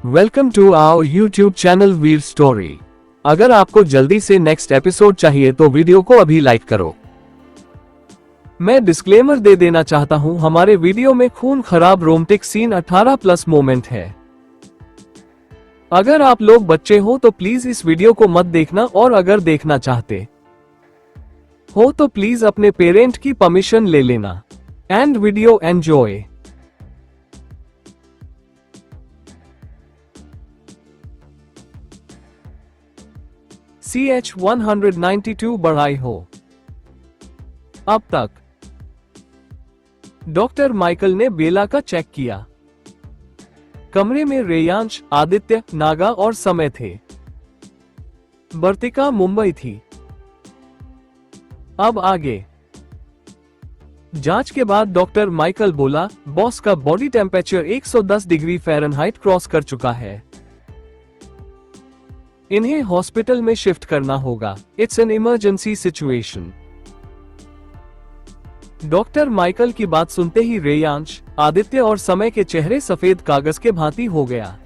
Welcome to our YouTube channel Veer story. अगर आपको जल्दी से नेक्स्ट एपिसोड चाहिए तो वीडियो को अभी लाइक करो। मैं डिस्क्लेमर दे देना चाहता हूं, हमारे वीडियो में खून खराब रोमांटिक सीन 18+ मोमेंट है। अगर आप लोग बच्चे हो तो प्लीज इस वीडियो को मत देखना, और अगर देखना चाहते हो तो प्लीज अपने पेरेंट की परमिशन ले लेना। And video enjoy. CH-192 बढ़ाई हो। अब तक डॉक्टर माइकल ने बेला का चेक किया। कमरे में रेयांश, आदित्य, नागा और समय थे। वर्तिका मुंबई थी। अब आगे जांच के बाद डॉक्टर माइकल बोला, बॉस का body temperature 110 degree Fahrenheit cross कर चुका है। इन्हें हॉस्पिटल में शिफ्ट करना होगा। It's an emergency situation. Doctor Michael की बात सुनते ही रेयांश, आदित्य और समय के चेहरे सफेद कागज के भांति हो गया।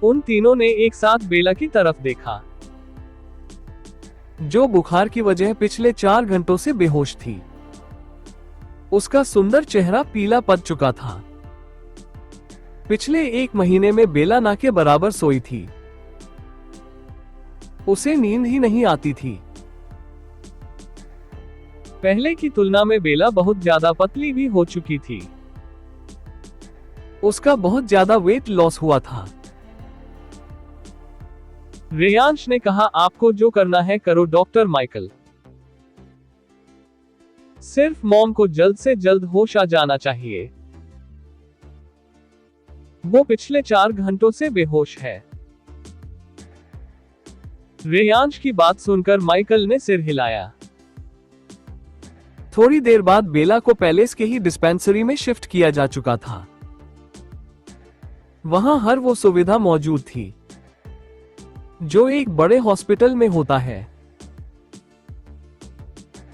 उन तीनों ने एक साथ बेला की तरफ देखा, जो बुखार की वजह पिछले 4 घंटों से बेहोश थी। उसका सुंदर चेहरा पीला पड़ चुका था। पिछले 1 महीने में बेला ना के बराबर सोई थी। उसे नींद ही नहीं आती थी। पहले की तुलना में बेला बहुत ज्यादा पतली भी हो चुकी थी। उसका बहुत ज्यादा वेट लॉस हुआ था। रेयांश ने कहा, आपको जो करना है करो डॉक्टर माइकल। सिर्फ मॉम को जल्द से जल्द होश आ जाना चाहिए। वो पिछले 4 घंटों से बेहोश है। रेयांश की बात सुनकर माइकल ने सिर हिलाया। थोड़ी देर बाद बेला को पैलेस के ही डिस्पेंसरी में शिफ्ट किया जा चुका था। वहां हर वो सुविधा मौजूद थी जो एक बड़े हॉस्पिटल में होता है।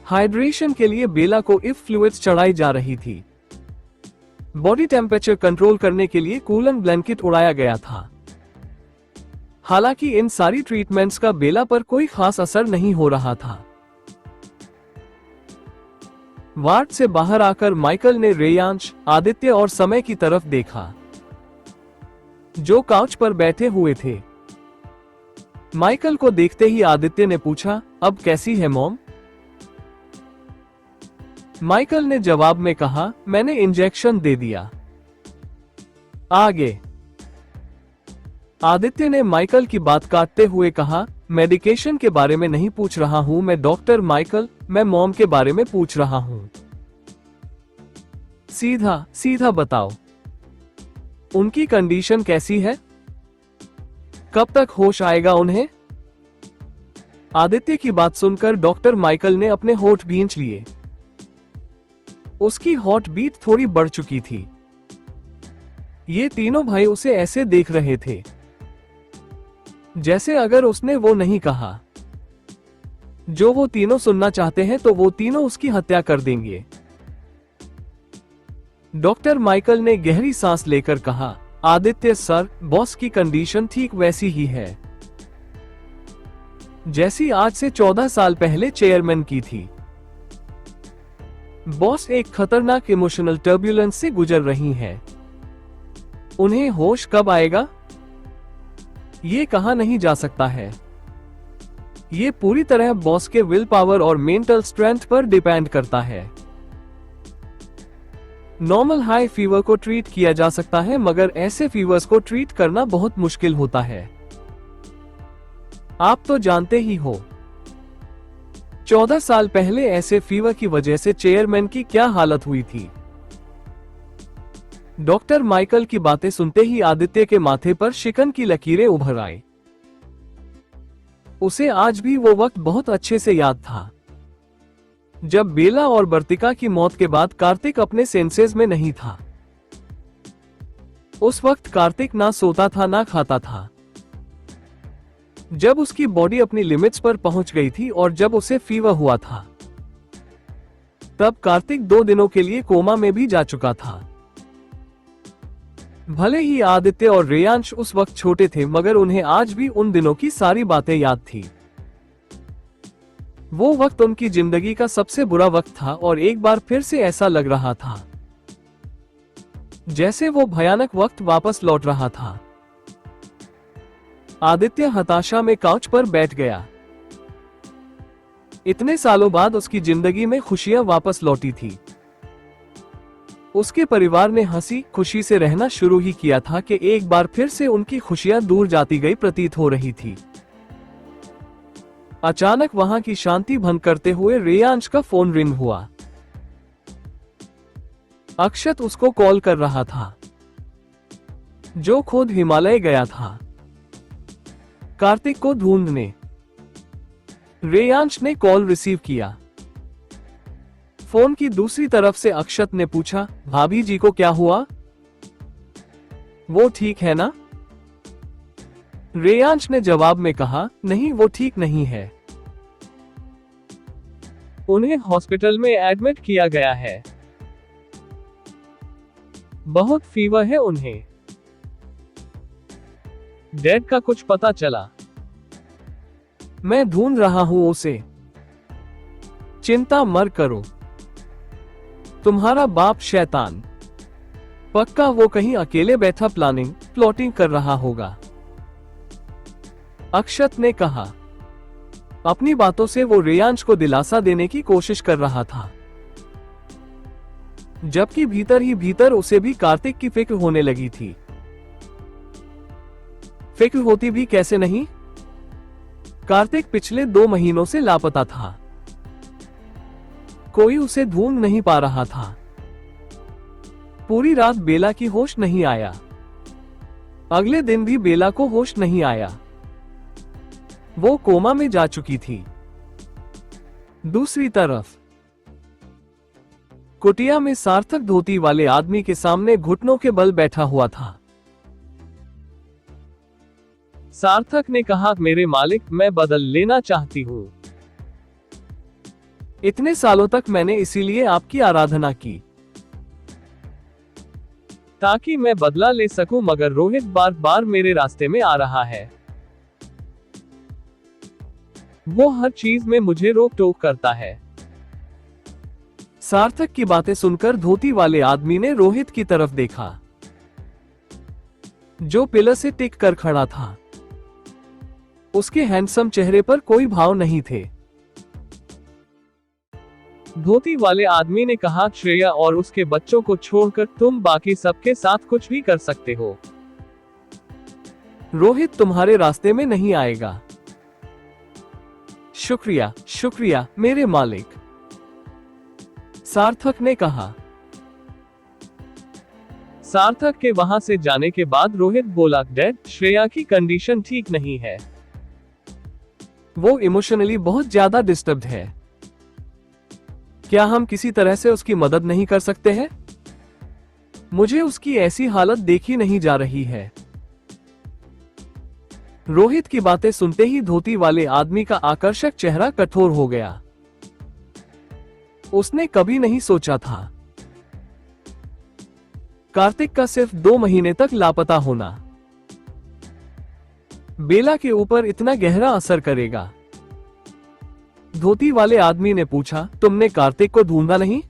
हाइड्रेशन के लिए बेला को इफ फ्लूइड्स चढ़ाई जा रही थी। बॉडी टेम्परेचर कंट्रोल करने के लिए कूलन ब्लैंकेट उड़ाया गया था। हालांकि इन सारी ट्रीटमेंट्स का बेला पर कोई खास असर नहीं हो रहा था। वार्ड से बाहर आकर माइकल ने रेयांश, आदित्य और समय की तरफ देखा, जो काउच पर बैठे हुए थे। माइकल को देखते ही आदित्य ने पूछा, अब कैसी है मॉम? माइकल ने जवाब में कहा, मैंने इंजेक्शन दे दिया। आगे आदित्य ने माइकल की बात काटते हुए कहा, मेडिकेशन के बारे में नहीं पूछ रहा हूं मैं डॉक्टर माइकल, मैं मॉम के बारे में पूछ रहा हूं। सीधा सीधा बताओ, उनकी कंडीशन कैसी है? कब तक होश आएगा उन्हें? आदित्य की बात सुनकर डॉक्टर माइकल ने अपने होठ भींच लिए। उसकी हार्ट बीट थोड़ी बढ़ चुकी थी। ये तीनों भाई उसे ऐसे देख रहे थे जैसे अगर उसने वो नहीं कहा जो वो तीनों सुनना चाहते हैं तो वो तीनों उसकी हत्या कर देंगे। डॉक्टर माइकल ने गहरी सांस लेकर कहा, आदित्य सर, बॉस की कंडीशन ठीक वैसी ही है जैसी आज से 14 साल पहले चेयरमैन की थी। बॉस एक खतरनाक इमोशनल टर्ब्यूलेंस से गुजर रही हैं। उन्हें होश कब आएगा ये कहा नहीं जा सकता है। ये पूरी तरह बॉस के विल पावर और मेंटल स्ट्रेंथ पर डिपेंड करता है। नॉर्मल हाई फीवर को ट्रीट किया जा सकता है, मगर ऐसे फीवर्स को ट्रीट करना बहुत मुश्किल होता है। आप तो जानते ही हो 14 साल पहले ऐसे फीवर की वजह से चेयरमैन की क्या हालत हुई थी। डॉक्टर माइकल की बातें सुनते ही आदित्य के माथे पर शिकन की लकीरें उभर आई। उसे आज भी वो वक्त बहुत अच्छे से याद था जब बेला और वर्तिका की मौत के बाद कार्तिक अपने सेंसेस में नहीं था। उस वक्त कार्तिक ना सोता था ना खाता था। जब उसकी बॉडी अपनी लिमिट्स पर पहुंच गई थी और जब उसे फीवर हुआ था, तब कार्तिक 2 दिनों के लिए कोमा में भी जा चुका था। भले ही आदित्य और रेयांश उस वक्त छोटे थे, मगर उन्हें आज भी उन दिनों की सारी बातें याद थी। वो वक्त उनकी जिंदगी का सबसे बुरा वक्त था और एक बार फिर से ऐसा लग रहा था जैसे वो भयानक वक्त वापस लौट रहा था। आदित्य हताशा में काउच पर बैठ गया। इतने सालों बाद उसकी जिंदगी में खुशियां वापस लौटी थी। उसके परिवार ने हंसी खुशी से रहना शुरू ही किया था कि एक बार फिर से उनकी खुशियां दूर जाती गई प्रतीत हो रही थी। अचानक वहां की शांति भंग करते हुए रेयांश का फोन रिंग हुआ। अक्षत उसको कॉल कर रहा था, जो खुद हिमालय गया था कार्तिक को ढूंढने। रेयांश ने कॉल रिसीव किया। फोन की दूसरी तरफ से अक्षत ने पूछा, भाभी जी को क्या हुआ? वो ठीक है ना? रेयांश ने जवाब में कहा, नहीं वो ठीक नहीं है। उन्हें हॉस्पिटल में एडमिट किया गया है। बहुत फीवर है उन्हें। डैड का कुछ पता चला? मैं ढूंढ रहा हूं उसे। चिंता मत करो। तुम्हारा बाप शैतान। पक्का वो कहीं अकेले बैठा प्लॉटिंग कर रहा होगा, अक्षत ने कहा। अपनी बातों से वो रेयांश को दिलासा देने की कोशिश कर रहा था, जबकि भीतर ही भीतर उसे भी कार्तिक की फिक्र होने लगी थी। फिक्र होती भी कैसे नहीं? कार्तिक पिछले 2 महीनों से लापता था। कोई उसे ढूंढ नहीं पा रहा था। पूरी रात बेला की होश नहीं आया। अगले दिन भी बेला को होश नहीं आया। वो कोमा में जा चुकी थी। दूसरी तरफ कुटिया में सार्थक धोती वाले आदमी के सामने घुटनों के बल बैठा हुआ था। सार्थक ने कहा, मेरे मालिक, मैं बदल लेना चाहती हूं। इतने सालों तक मैंने इसीलिए आपकी आराधना की, ताकि मैं बदला ले सकूं, मगर रोहित बार बार मेरे रास्ते में आ रहा है। वो हर चीज में मुझे रोक टोक करता है। सार्थक की बातें सुनकर धोती वाले आदमी ने रोहित की तरफ देखा, जो पिलर से टिक कर खड़ा था। उसके हैंडसम चेहरे पर कोई भाव नहीं थे। धोती वाले आदमी ने कहा, श्रेया और उसके बच्चों को छोड़कर तुम बाकी सबके साथ कुछ भी कर सकते हो। रोहित तुम्हारे रास्ते में नहीं आएगा। शुक्रिया शुक्रिया मेरे मालिक, सार्थक ने कहा। सार्थक के वहां से जाने के बाद रोहित बोला, डैड, श्रेया की कंडीशन ठीक नहीं है। वो इमोशनली बहुत ज्यादा डिस्टर्ब्ड है। क्या हम किसी तरह से उसकी मदद नहीं कर सकते हैं? मुझे उसकी ऐसी हालत देखी नहीं जा रही है। रोहित की बातें सुनते ही धोती वाले आदमी का आकर्षक चेहरा कठोर हो गया। उसने कभी नहीं सोचा था कार्तिक का सिर्फ 2 महीने तक लापता होना बेला के ऊपर इतना गहरा असर करेगा। धोती वाले आदमी ने पूछा, तुमने कार्तिक को ढूंढा नहीं?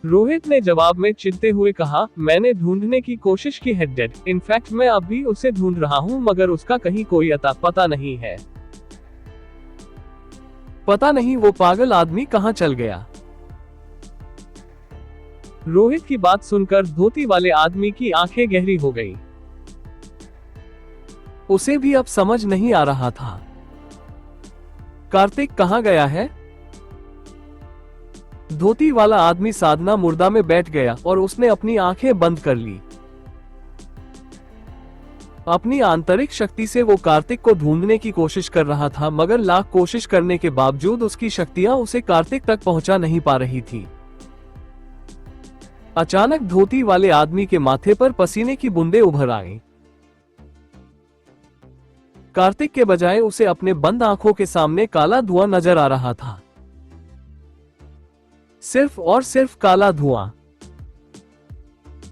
रोहित ने जवाब में चिढ़ते हुए कहा, मैंने ढूंढने की कोशिश की है डैड। इनफैक्ट मैं अब भी उसे ढूंढ रहा हूं, मगर उसका कहीं कोई अता पता नहीं है। पता नहीं वो पागल आदमी कहां चल गया। रोहित की बात सुनकर धोती वाले आदमी की आंखें गहरी हो गई। उसे भी अब समझ नहीं आ रहा था कार्तिक कहां गया है। धोती वाला आदमी साधना मुर्दा में बैठ गया और उसने अपनी आंखें बंद कर ली। अपनी आंतरिक शक्ति से वो कार्तिक को ढूंढने की कोशिश कर रहा था, मगर लाख कोशिश करने के बावजूद उसकी शक्तियां उसे कार्तिक तक पहुंचा नहीं पा रही थी। अचानक धोती वाले आदमी के माथे पर पसीने की बूंदें उभर आईं। कार्तिक के बजाय उसे अपने बंद आंखों के सामने काला धुआं नजर आ रहा था। सिर्फ और सिर्फ काला धुआं।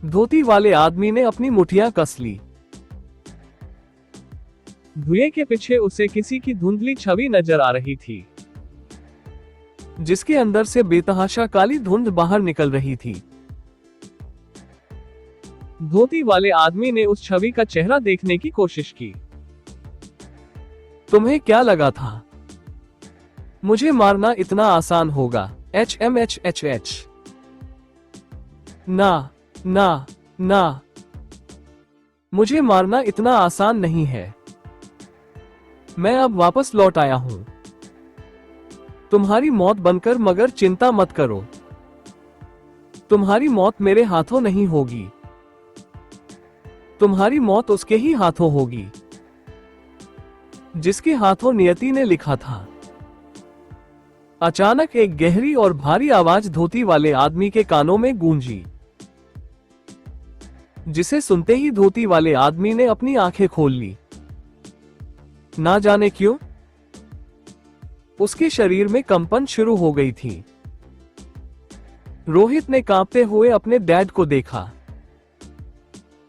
धोती वाले आदमी ने अपनी मुठियां कस ली। धुएं के पीछे उसे किसी की धुंधली छवि नजर आ रही थी, जिसके अंदर से बेतहाशा काली धुंध बाहर निकल रही थी। धोती वाले आदमी ने उस छवि का चेहरा देखने की कोशिश की। तुम्हें क्या लगा था मुझे मारना इतना आसान होगा? HMHHH। ना ना ना, मुझे मारना इतना आसान नहीं है। मैं अब वापस लौट आया हूं तुम्हारी मौत बनकर, मगर चिंता मत करो, तुम्हारी मौत मेरे हाथों नहीं होगी, तुम्हारी मौत उसके ही हाथों होगी जिसके हाथों नियति ने लिखा था। अचानक एक गहरी और भारी आवाज धोती वाले आदमी के कानों में गूंजी, जिसे सुनते ही धोती वाले आदमी ने अपनी आंखें खोल ली। ना जाने क्यों उसके शरीर में कंपन शुरू हो गई थी। रोहित ने कांपते हुए अपने डैड को देखा।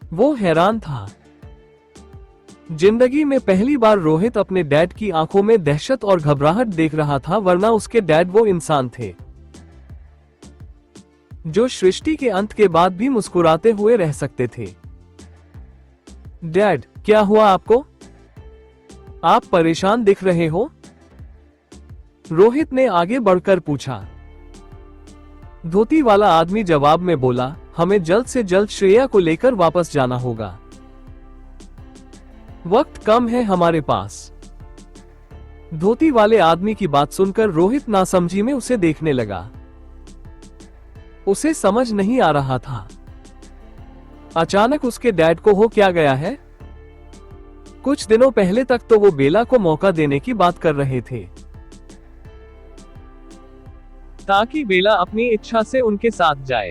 वो हैरान था। जिंदगी में पहली बार रोहित अपने डैड की आंखों में दहशत और घबराहट देख रहा था, वरना उसके डैड वो इंसान थे जो सृष्टि के अंत के बाद भी मुस्कुराते हुए रह सकते थे। डैड, क्या हुआ आपको? आप परेशान दिख रहे हो, रोहित ने आगे बढ़कर पूछा। धोती वाला आदमी जवाब में बोला, हमें जल्द से जल्द श्रेया को लेकर वापस जाना होगा, वक्त कम है हमारे पास। धोती वाले आदमी की बात सुनकर रोहित नासमझी में उसे देखने लगा। उसे समझ नहीं आ रहा था अचानक उसके डैड को हो क्या गया है। कुछ दिनों पहले तक तो वो बेला को मौका देने की बात कर रहे थे ताकि बेला अपनी इच्छा से उनके साथ जाए।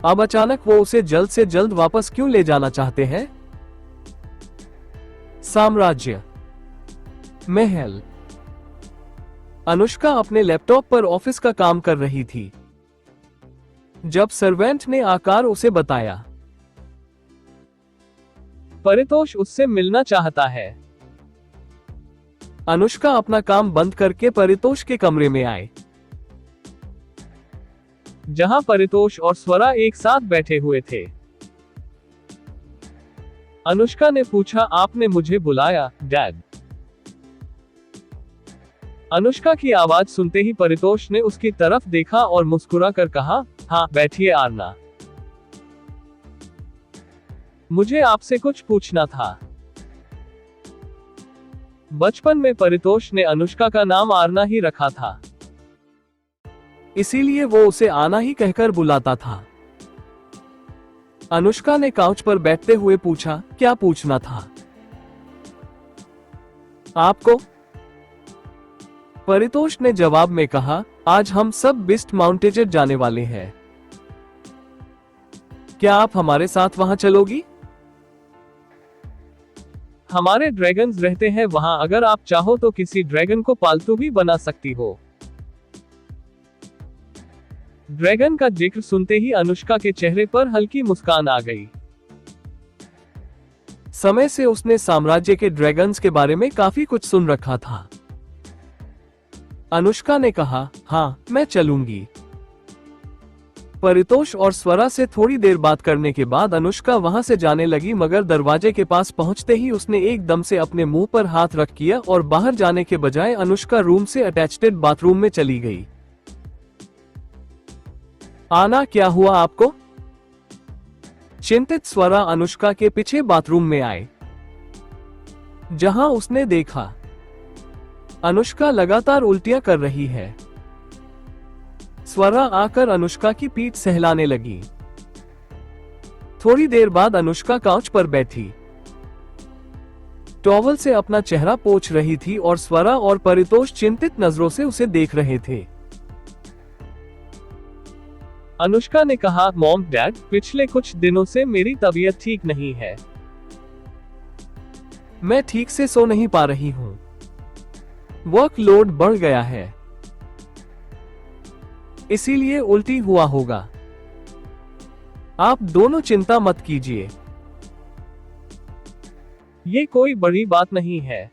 अब अचानक वो उसे जल्द से जल्द वापस क्यों ले जाना चाहते हैं? साम्राज्य महल। अनुष्का अपने लैपटॉप पर ऑफिस का काम कर रही थी जब सर्वेंट ने आकर उसे बताया, परितोष उससे मिलना चाहता है। अनुष्का अपना काम बंद करके परितोष के कमरे में आए, जहां परितोष और स्वरा एक साथ बैठे हुए थे। अनुष्का ने पूछा, आपने मुझे बुलाया डैड? अनुष्का की आवाज सुनते ही परितोष ने उसकी तरफ देखा और मुस्कुरा कर कहा, हाँ बैठिए आरना, मुझे आपसे कुछ पूछना था। बचपन में परितोष ने अनुष्का का नाम आरना ही रखा था, इसीलिए वो उसे आना ही कहकर बुलाता था। अनुष्का ने काउच पर बैठते हुए पूछा, क्या पूछना था आपको? परितोष ने जवाब में कहा, आज हम सब बिस्ट माउंटेन जाने वाले हैं, क्या आप हमारे साथ वहां चलोगी? हमारे ड्रैगन्स रहते हैं वहां, अगर आप चाहो तो किसी ड्रैगन को पालतू भी बना सकती हो। ड्रैगन का जिक्र सुनते ही अनुष्का के चेहरे पर हल्की मुस्कान आ गई। समय से उसने साम्राज्य के ड्रैगन्स के बारे में काफी कुछ सुन रखा था। अनुष्का ने कहा, हाँ मैं चलूंगी। परितोष और स्वरा से थोड़ी देर बात करने के बाद अनुष्का वहां से जाने लगी, मगर दरवाजे के पास पहुंचते ही उसने एकदम से अपने मुंह पर हाथ रख किया और बाहर जाने के बजाय अनुष्का रूम से अटैच्ड बाथरूम में चली गई। आना, क्या हुआ आपको? चिंतित स्वरा अनुष्का के पीछे बाथरूम में आए, जहां उसने देखा अनुष्का लगातार उल्टियां कर रही है। स्वरा आकर अनुष्का की पीठ सहलाने लगी। थोड़ी देर बाद अनुष्का काउच पर बैठी टॉवल से अपना चेहरा पोंछ रही थी और स्वरा और परितोष चिंतित नजरों से उसे देख रहे थे। अनुष्का ने कहा, मॉम डैड, पिछले कुछ दिनों से मेरी तबीयत ठीक नहीं है। मैं ठीक से सो नहीं पा रही हूँ, वर्कलोड बढ़ गया है, इसीलिए उल्टी हुआ होगा। आप दोनों चिंता मत कीजिए। ये कोई बड़ी बात नहीं है।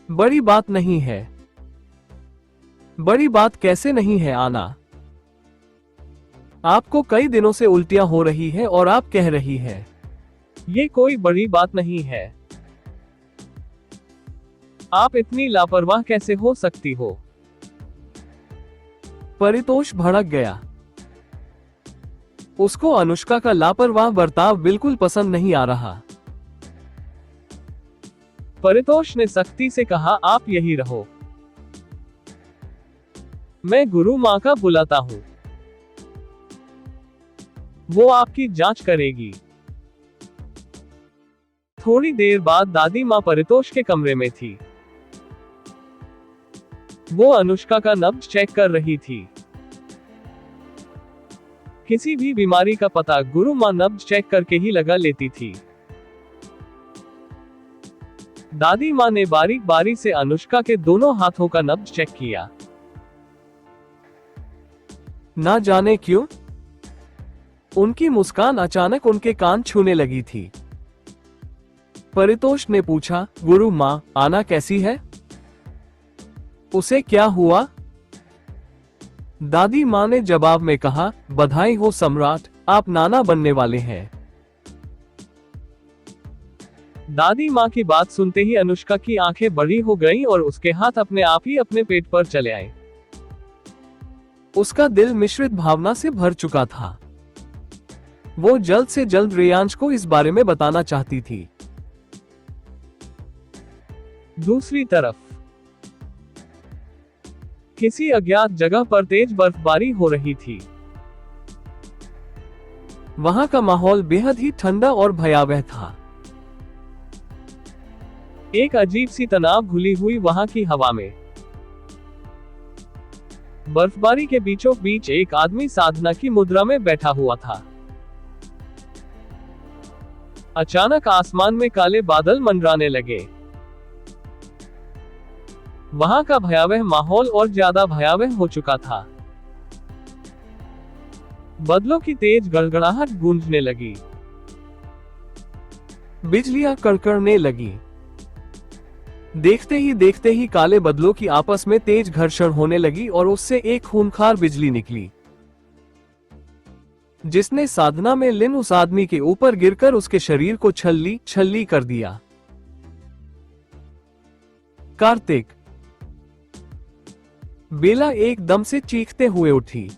बड़ी बात नहीं है। बड़ी बात कैसे नहीं है आना? आपको कई दिनों से उल्टियां हो रही है और आप कह रही है। ये कोई बड़ी बात नहीं है। आप इतनी लापरवाह कैसे हो सकती हो? परितोष भड़क गया। उसको अनुष्का का लापरवाह बर्ताव बिल्कुल पसंद नहीं आ रहा। परितोष ने सख्ती से कहा, आप यही रहो। मैं गुरु माँ का बुलाता हूँ। वो आपकी जांच करेगी। थोड़ी देर बाद दादी माँ परितोष के कमरे में थी। वो अनुष्का का नब्ज चेक कर रही थी। किसी भी बीमारी का पता गुरु माँ नब्ज चेक करके ही लगा लेती थी। दादी माँ ने बारीक बारीक से अनुष्का के दोनों हाथों का नब्ज चेक किया। ना जाने क्यों, उनकी मुस्कान अचानक उनके कान छूने लगी थी। परितोष ने पूछा, गुरु माँ, आना कैसी है? उसे क्या हुआ? दादी माँ ने जवाब में कहा, बधाई हो सम्राट, आप नाना बनने वाले हैं। दादी माँ की बात सुनते ही अनुष्का की आंखें बड़ी हो गईं और उसके हाथ अपने आप ही अपने पेट पर चले आए। उसका दिल मिश्रित भावना से भर चुका था। वो जल्द से जल्द रेयांश को इस बारे में बताना चाहती थी। दूसरी तरफ किसी अज्ञात जगह पर तेज बर्फबारी हो रही थी। वहां का माहौल बेहद ही ठंडा और भयावह था। एक अजीब सी तनाव घुली हुई वहां की हवा में। बर्फबारी के बीचों बीच एक आदमी साधना की मुद्रा में बैठा हुआ था। अचानक आसमान में काले बादल मंडराने लगे। वहां का भयावह माहौल और ज्यादा भयावह हो चुका था। बादलों की तेज गड़गड़ाहट गूंजने लगी। बिजलियां कड़कड़ने लगी। देखते ही काले बादलों की आपस में तेज घर्षण होने लगी और उससे एक खूंखार बिजली निकली, जिसने साधना में लीन उस आदमी के ऊपर गिरकर उसके शरीर को छल्ली छल्ली कर दिया। कार्तिक। बेला एकदम से चीखते हुए उठी।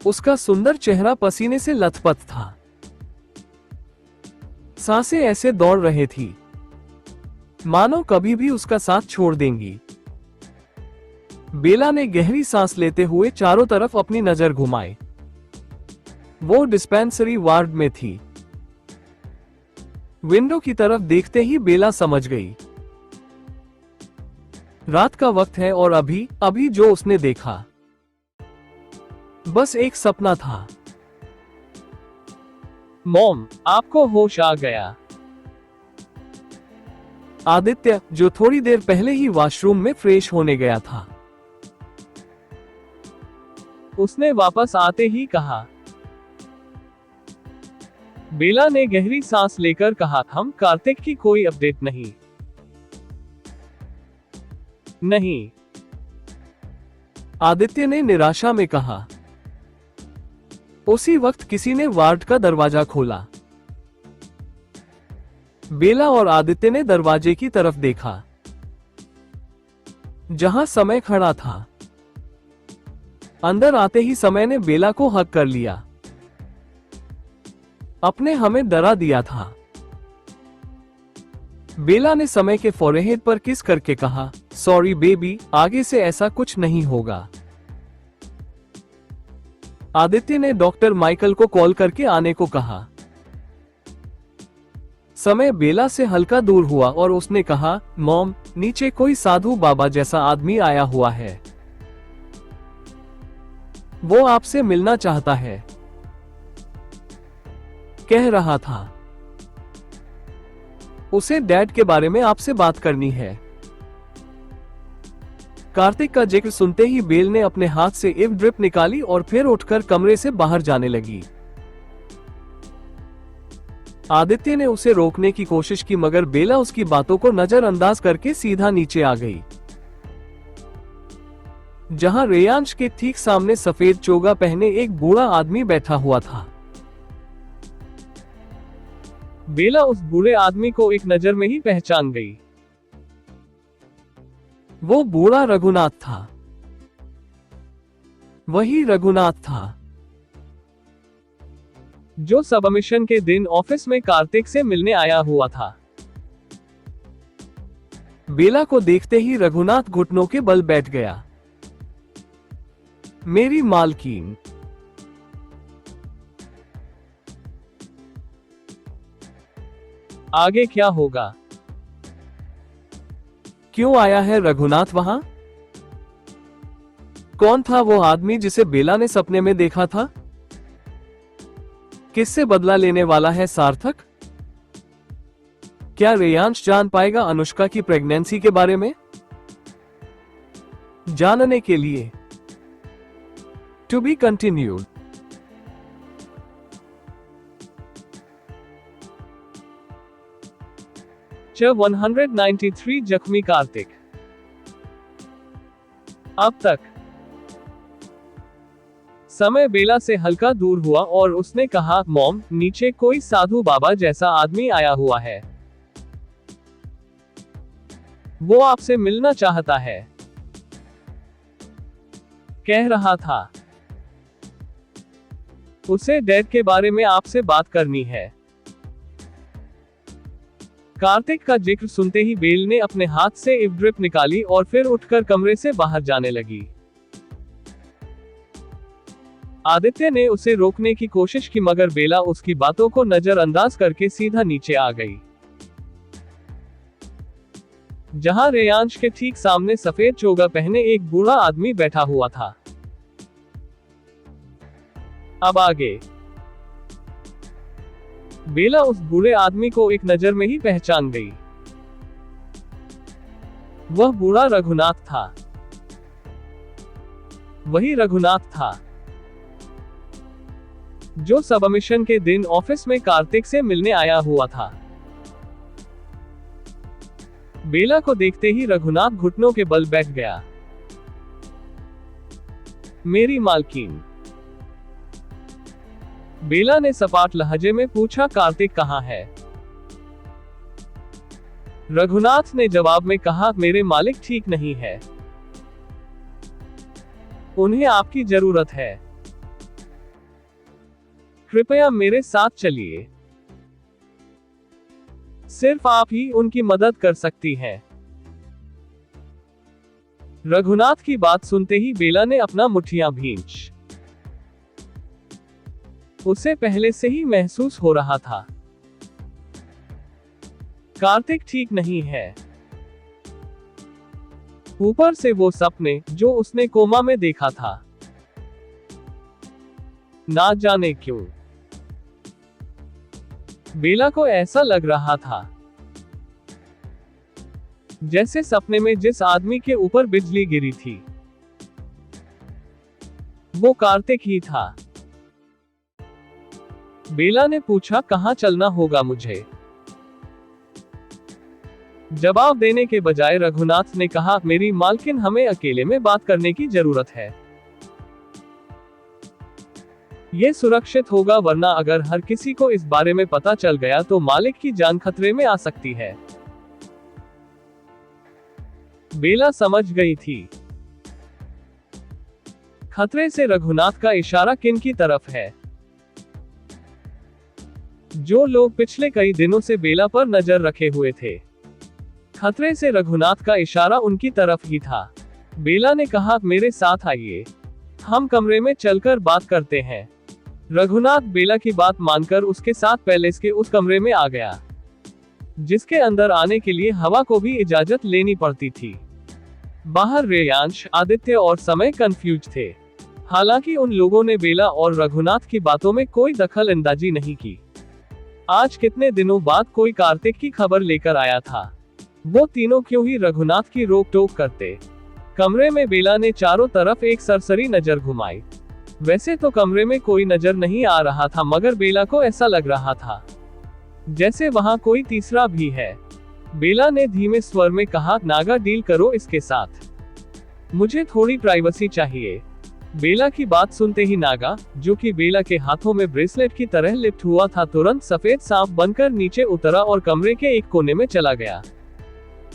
उसका सुंदर चेहरा पसीने से लथपथ था। सांसें ऐसे दौड़ रही थी मानो कभी भी उसका साथ छोड़ देंगी। बेला ने गहरी सांस लेते हुए चारों तरफ अपनी नजर घुमाई। वो डिस्पेंसरी वार्ड में थी। विंडो की तरफ देखते ही बेला समझ गई, रात का वक्त है और अभी जो उसने देखा बस एक सपना था। मॉम, आपको होश आ गया। आदित्य, जो थोड़ी देर पहले ही वॉशरूम में फ्रेश होने गया था, उसने वापस आते ही कहा। बेला ने गहरी सांस लेकर कहा, हम कार्तिक की कोई अपडेट नहीं। नहीं, आदित्य ने निराशा में कहा। उसी वक्त किसी ने वार्ड का दरवाजा खोला। बेला और आदित्य ने दरवाजे की तरफ देखा, जहां समय खड़ा था। अंदर आते ही समय ने बेला को हक कर लिया। अपने हमें डरा दिया था। बेला ने समय के फोरहेड पर किस करके कहा, सॉरी बेबी, आगे से ऐसा कुछ नहीं होगा। आदित्य ने डॉक्टर माइकल को कॉल करके आने को कहा। समय बेला से हल्का दूर हुआ और उसने कहा, मॉम, नीचे कोई साधु बाबा जैसा आदमी आया हुआ है। वो आपसे मिलना चाहता है। कह रहा था उसे डैड के बारे में आपसे बात करनी है। कार्तिक का जिक्र सुनते ही बेल ने अपने हाथ से इव ड्रिप निकाली और फिर उठकर कमरे से बाहर जाने लगी। आदित्य ने उसे रोकने की कोशिश की मगर बेला उसकी बातों को नजरअंदाज करके सीधा नीचे आ गई, जहां रेयांश के ठीक सामने सफेद चोगा पहने एक बूढ़ा आदमी बैठा हुआ था। बेला उस बूढ़े आदमी को एक नजर में ही पहचान गई। वो बूढ़ा रघुनाथ था। वही रघुनाथ था जो सबमिशन के दिन ऑफिस में कार्तिक से मिलने आया हुआ था। बेला को देखते ही रघुनाथ घुटनों के बल बैठ गया। मेरी मालकिन, आगे क्या होगा? क्यों आया है रघुनाथ वहां? कौन था वो आदमी जिसे बेला ने सपने में देखा था? किससे बदला लेने वाला है सार्थक? क्या रेयांश जान पाएगा अनुष्का की प्रेगनेंसी के बारे में? जानने के लिए टू बी कंटिन्यूड। च 193 जख्मी कार्तिक। अब तक समय बेला से हल्का दूर हुआ और उसने कहा, मॉम, नीचे कोई साधु बाबा जैसा आदमी आया हुआ है। वो आपसे मिलना चाहता है। कह रहा था उसे डैड के बारे में आपसे बात करनी है। कार्तिक का जिक्र सुनते ही बेल ने अपने हाथ से इव ड्रिप निकाली और फिर उठकर कमरे से बाहर जाने लगी। आदित्य ने उसे रोकने की कोशिश की मगर बेला उसकी बातों को नजरअंदाज करके सीधा नीचे आ गई, जहां रेयांश के ठीक सामने सफेद चोगा पहने एक बूढ़ा आदमी बैठा हुआ था। अब आगे बेला उस बूढ़े आदमी को एक नजर में ही पहचान गई। वह बूढ़ा रघुनाथ था। वही रघुनाथ था जो सबमिशन के दिन ऑफिस में कार्तिक से मिलने आया हुआ था। बेला को देखते ही रघुनाथ घुटनों के बल बैठ गया। मेरी मालकिन, बेला ने सपाट लहजे में पूछा, कार्तिक कहाँ है? रघुनाथ ने जवाब में कहा, मेरे मालिक ठीक नहीं है, उन्हें आपकी जरूरत है। कृपया मेरे साथ चलिए, सिर्फ आप ही उनकी मदद कर सकती हैं। रघुनाथ की बात सुनते ही बेला ने अपना मुठ्ठियां भींच। उसे पहले से ही महसूस हो रहा था कार्तिक ठीक नहीं है। ऊपर से वो सपने जो उसने कोमा में देखा था, ना जाने क्यों बेला को ऐसा लग रहा था जैसे सपने में जिस आदमी के ऊपर बिजली गिरी थी वो कार्तिक ही था। बेला ने पूछा, कहां चलना होगा मुझे? जवाब देने के बजाय रघुनाथ ने कहा, मेरी मालकिन, हमें अकेले में बात करने की जरूरत है। ये सुरक्षित होगा, वरना अगर हर किसी को इस बारे में पता चल गया तो मालिक की जान खतरे में आ सकती है। बेला समझ गई थी खतरे से रघुनाथ का इशारा किन की तरफ है। जो लोग पिछले कई दिनों से बेला पर नजर रखे हुए थे, खतरे से रघुनाथ का इशारा उनकी तरफ ही था। बेला ने कहा, मेरे साथ आइए, हम कमरे में चलकर बात करते हैं। रघुनाथ बेला की बात मानकर उसके साथ पैलेस के उस कमरे में आ गया, जिसके अंदर आने के लिए हवा को भी इजाजत लेनी पड़ती थी। बाहर रेयांश, आदित्य और समय कंफ्यूज थे। हालांकि उन लोगों ने बेला और रघुनाथ की बातों में कोई दखल अंदाजी नहीं की। आज कितने दिनों बाद कोई कार्तिक की खबर लेकर आया था। वो तीनों क्यों ही रघुनाथ की रोक टोक करते? कमरे में बेला ने चारों तरफ एक सरसरी नजर घुमाई। वैसे तो कमरे में कोई नजर नहीं आ रहा था, मगर बेला को ऐसा लग रहा था जैसे वहां कोई तीसरा भी है। बेला ने धीमे स्वर में कहा, नागा डील करो इसके साथ, मुझे थोड़ी प्राइवेसी चाहिए। बेला की बात सुनते ही नागा, जो कि बेला के हाथों में ब्रेसलेट की तरह लिप्ट हुआ था, तुरंत सफेद सांप बनकर नीचे उतरा और कमरे के एक कोने में चला गया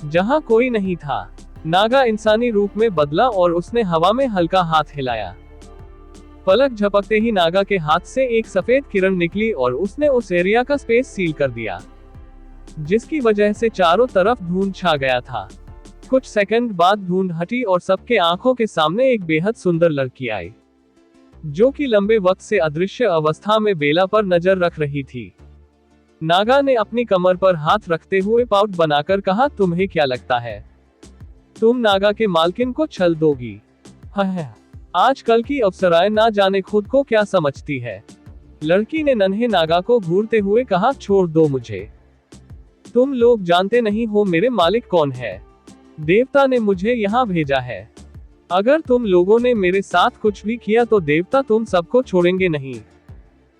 जहां कोई नहीं था। नागा इंसानी रूप में बदला और उसने हवा में हल्का हाथ हिलाया। पलक झपकते ही नागा के हाथ से एक सफेद किरण निकली और उसने उस एरिया का स्पेस सील कर दिया, जिसकी वजह से चारों तरफ धुंध छा गया था। कुछ सेकंड बाद धुंध हटी और सबके आंखों के सामने एक बेहद सुंदर लड़की आई, जो कि लंबे वक्त से अदृश्य अवस्था में बेला पर नजर रख रही थी। नागा ने अपनी कमर पर हाथ रखते हुए पाउट बनाकर कहा, तुम्हें क्या लगता है तुम नागा के मालकिन को छल दोगी? आजकल की अप्सराएं ना जाने खुद को क्या समझती है। लड़की ने नन्हे नागा को घूरते हुए कहा, छोड़ दो मुझे, तुम लोग जानते नहीं हो मेरे मालिक कौन है। देवता ने मुझे यहाँ भेजा है। अगर तुम लोगों ने मेरे साथ कुछ भी किया तो देवता तुम सबको छोड़ेंगे नहीं।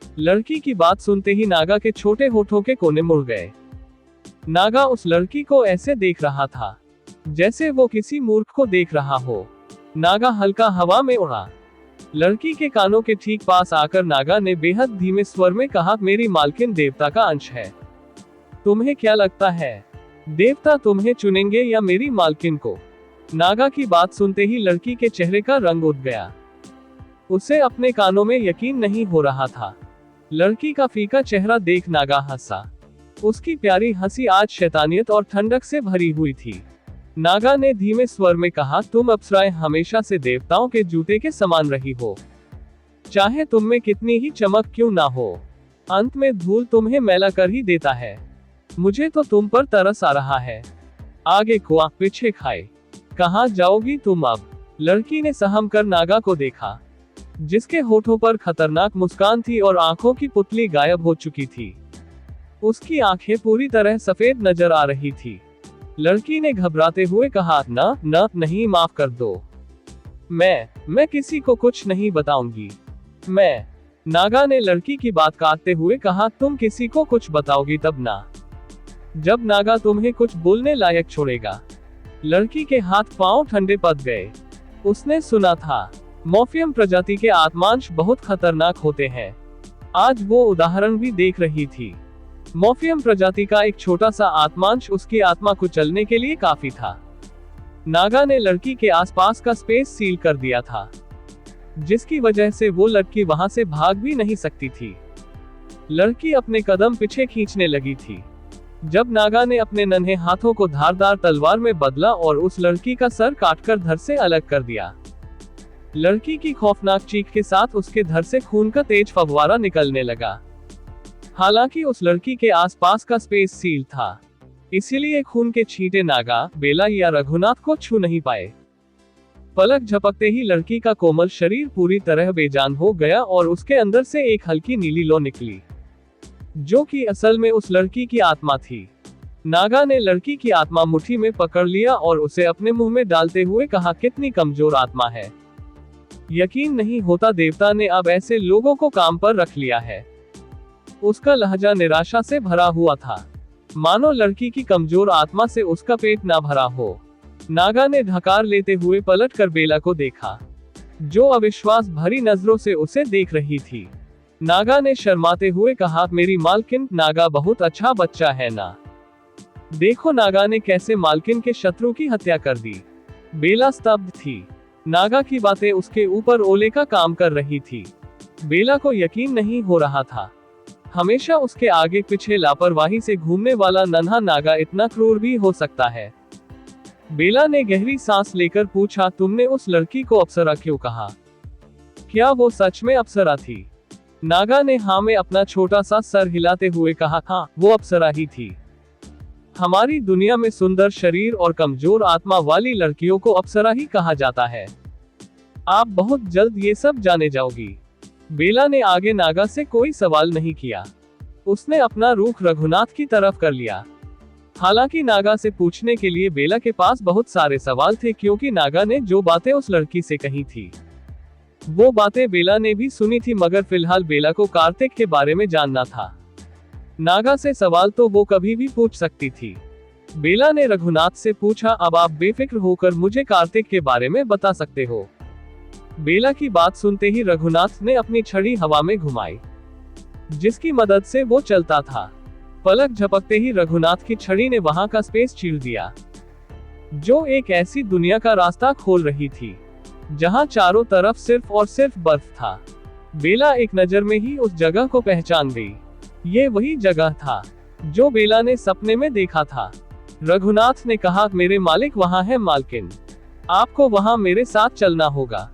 लड़की की बात सुनते ही नागा के छोटे होठों के कोने मुड़ गए। नागा उस लड़की को ऐसे देख रहा था जैसे वो किसी मूर्ख को देख रहा हो। नागा हल्का हवा में उड़ा। लड़की के कानों के ठीक पास आकर नागा ने बेहद धीमे स्वर में कहा, मेरी मालकिन देवता का अंश है। तुम्हें क्या लगता है देवता तुम्हें चुनेंगे या मेरी मालकिन को? नागा की बात सुनते ही लड़की के चेहरे का रंग उठ गया। उसे अपने कानों में यकीन नहीं हो रहा था। लड़की का फीका चेहरा देख नागा हंसा। उसकी प्यारी हंसी आज शैतानियत और ठंडक से भरी हुई थी। नागा ने धीमे स्वर में कहा, तुम अप्सराएं हमेशा से देवताओं के जूते के समान रही हो, चाहे तुम में कितनी ही चमक क्यों ना हो, अंत में धूल तुम्हें मैला कर ही देता है। मुझे तो तुम पर तरस आ रहा है। आगे खुआ पीछे खाए, कहाँ जाओगी तुम अब? लड़की ने सहम कर नागा को देखा, जिसके होठों पर खतरनाक मुस्कान थी और आंखों की पुतली गायब हो चुकी थी। उसकी आंखें पूरी तरह सफेद नजर आ रही थी। लड़की ने घबराते हुए कहा, नहीं, माफ कर दो, मैं किसी को कुछ नहीं बताऊंगी। नागा ने लड़की की बात काटते हुए कहा, तुम किसी को कुछ बताओगी तब ना, जब नागा तुम्हें कुछ बोलने लायक छोड़ेगा। लड़की के हाथ पांव ठंडे पड़ गए। उसने सुना था मॉर्फियम प्रजाति के आत्मांश बहुत खतरनाक होते हैं। आज वो उदाहरण भी देख रही थी। मॉर्फियम प्रजाति का एक छोटा सा आत्मांश उसकी आत्मा को चलने के लिए काफी था। नागा ने लड़की के आसपास का स्पेस सील कर दिया था, जिसकी वजह से वो लड़की वहां से भाग भी नहीं सकती थी। लड़की अपने कदम पीछे खींचने लगी थी, जब नागा ने अपने नन्हे हाथों को धारदार तलवार में बदला और उस लड़की का सर काटकर धड़ से अलग कर दिया। लड़की की खौफनाक चीख के साथ उसके धड़ से खून का तेज फव्वारा निकलने लगा। हालांकि उस लड़की के आसपास का स्पेस सील था, इसीलिए खून के छींटे नागा, बेला या रघुनाथ को छू नहीं पाए। पलक झपकते ही लड़की का कोमल शरीर पूरी तरह बेजान हो गया और उसके अंदर से एक हल्की नीली लौ निकली, जो कि असल में उस लड़की की आत्मा थी। नागा ने लड़की की आत्मा मुट्ठी में पकड़ लिया और उसे अपने मुंह में डालते हुए कहा, कितनी कमजोर आत्मा है। यकीन नहीं होता देवता ने अब ऐसे लोगों को काम पर रख लिया है। उसका लहजा निराशा से भरा हुआ था, मानो लड़की की कमजोर आत्मा से उसका पेट ना भरा हो। नागा ने ढकार लेते हुए पलट कर बेला को देखा, जो अविश्वास भरी नजरों से उसे देख रही थी। नागा ने शर्माते हुए कहा, मेरी मालकिन, नागा बहुत अच्छा बच्चा है ना। देखो नागा ने कैसे मालकिन के शत्रु की हत्या कर दी। बेला स्तब्ध थी। नागा की बातें उसके ऊपर ओले का काम कर रही थी। बेला को यकीन नहीं हो रहा था। हमेशा उसके आगे पीछे लापरवाही से घूमने वाला नन्हा नागा इतना क्रूर भी हो सकता है। बेला ने गहरी सांस लेकर पूछा, तुमने उस लड़की को अप्सरा क्यों कहा? क्या वो सच में अप्सरा थी? नागा ने हाँ में अपना छोटा सा सर हिलाते हुए कहा, हाँ, वो अप्सरा ही थी। हमारी दुनिया में सुंदर शरीर और कमजोर आत्मा वाली लड़कियों को अप्सरा ही कहा जाता है। आप बहुत जल्द ये सब जाने जाओगी। बेला ने आगे नागा से कोई सवाल नहीं किया। उसने अपना रुख रघुनाथ की तरफ कर लिया। हालांकि नागा से पूछने के लिए बेला के पास बहुत सारे सवाल थे, क्योंकि नागा ने जो बातें उस लड़की से कही थी वो बातें बेला ने भी सुनी थी, मगर फिलहाल बेला को कार्तिक के बारे में जानना था। नागा से सवाल तो वो कभी भी पूछ सकती थी। बेला ने रघुनाथ से पूछा, अब आप बेफिक्र होकर मुझे कार्तिक के बारे में बता सकते हो। बेला की बात सुनते ही रघुनाथ ने अपनी छड़ी हवा में घुमाई, जिसकी मदद से वो चलता था। पलक झपकते ही रघुनाथ की छड़ी ने वहां का स्पेस चीर दिया, जो एक ऐसी दुनिया का रास्ता खोल रही थी जहां चारों तरफ सिर्फ और सिर्फ बर्फ था। बेला एक नजर में ही उस जगह को पहचान गई। ये वही जगह था जो बेला ने सपने में देखा था। रघुनाथ ने कहा, मेरे मालिक वहां है मालकिन, आपको वहां मेरे साथ चलना होगा।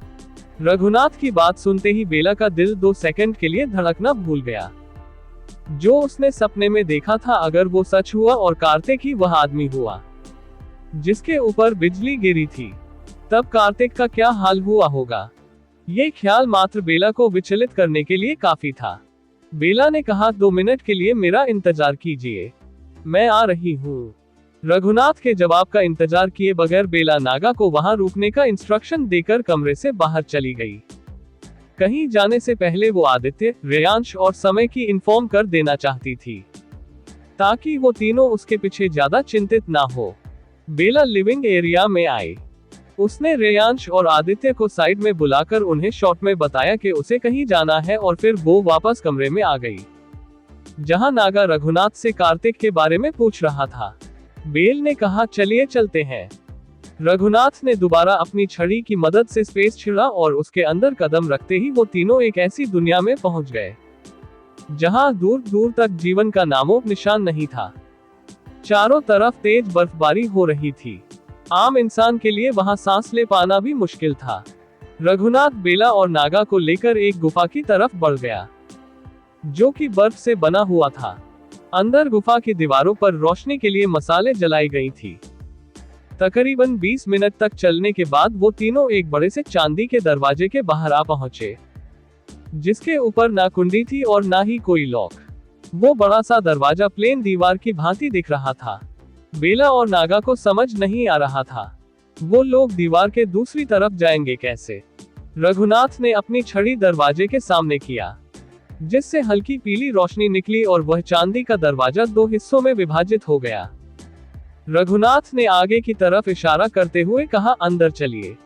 रघुनाथ की बात सुनते ही बेला का दिल 2 सेकंड के लिए धड़कना भूल गया। जो उसने सपने में देखा था, अगर वो सच हुआ और कार्तिक ही वह आदमी हुआ जिसके ऊपर बिजली गिरी थी, तब कार्तिक का क्या हाल हुआ होगा। ये ख्याल मात्र बेला को विचलित करने के लिए काफी था। बेला ने कहा, 2 मिनट के लिए मेरा इंतजार कीजिए, मैं आ रही हूँ। रघुनाथ के जवाब का इंतजार किए बगैर बेला नागा को वहां रुकने का इंस्ट्रक्शन देकर कमरे से बाहर चली गई। कहीं जाने से पहले वो आदित्य, रेयांश और समय की इन्फॉर्म कर देना चाहती थी, ताकि वो तीनों उसके पीछे ज्यादा चिंतित ना हो। बेला लिविंग एरिया में आई। उसने रेयांश और आदित्य को साइड में बुलाकर उन्हें शॉर्ट में बताया कि उसे कहीं जाना है, और फिर वो वापस कमरे में आ गई, जहां नागा रघुनाथ से कार्तिक के बारे में पूछ रहा था। बेल ने कहा, चलिए चलते हैं। रघुनाथ ने दोबारा अपनी छड़ी की मदद से स्पेस छिड़ा और उसके अंदर कदम रखते ही वो तीनों एक ऐसी दुनिया में पहुंच गए जहां दूर दूर तक जीवन का नामो निशान नहीं था। चारों तरफ तेज बर्फबारी हो रही थी। आम इंसान के लिए वहां सांस ले पाना भी मुश्किल था। रघुनाथ बेला और नागा को लेकर एक गुफा की तरफ बढ़ गया, जो कि बर्फ से बना हुआ था। अंदर गुफा की दीवारों पर रोशनी के लिए मसाले जलाई गई थी। तकरीबन 20 मिनट तक चलने के बाद वो तीनों एक बड़े से चांदी के दरवाजे के बाहर आ पहुंचे, जिसके ऊपर ना कुंडी थी और ना ही कोई लॉक। वो बड़ा सा दरवाजा प्लेन दीवार की भांति दिख रहा था। बेला और नागा को समझ नहीं आ रहा था, वो लोग दीवार के दूसरी तरफ जाएंगे कैसे। रघुनाथ ने अपनी छड़ी दरवाजे के सामने किया, जिससे हल्की पीली रोशनी निकली और वह चांदी का दरवाजा 2 हिस्सों में विभाजित हो गया। रघुनाथ ने आगे की तरफ इशारा करते हुए कहा, अंदर चलिए,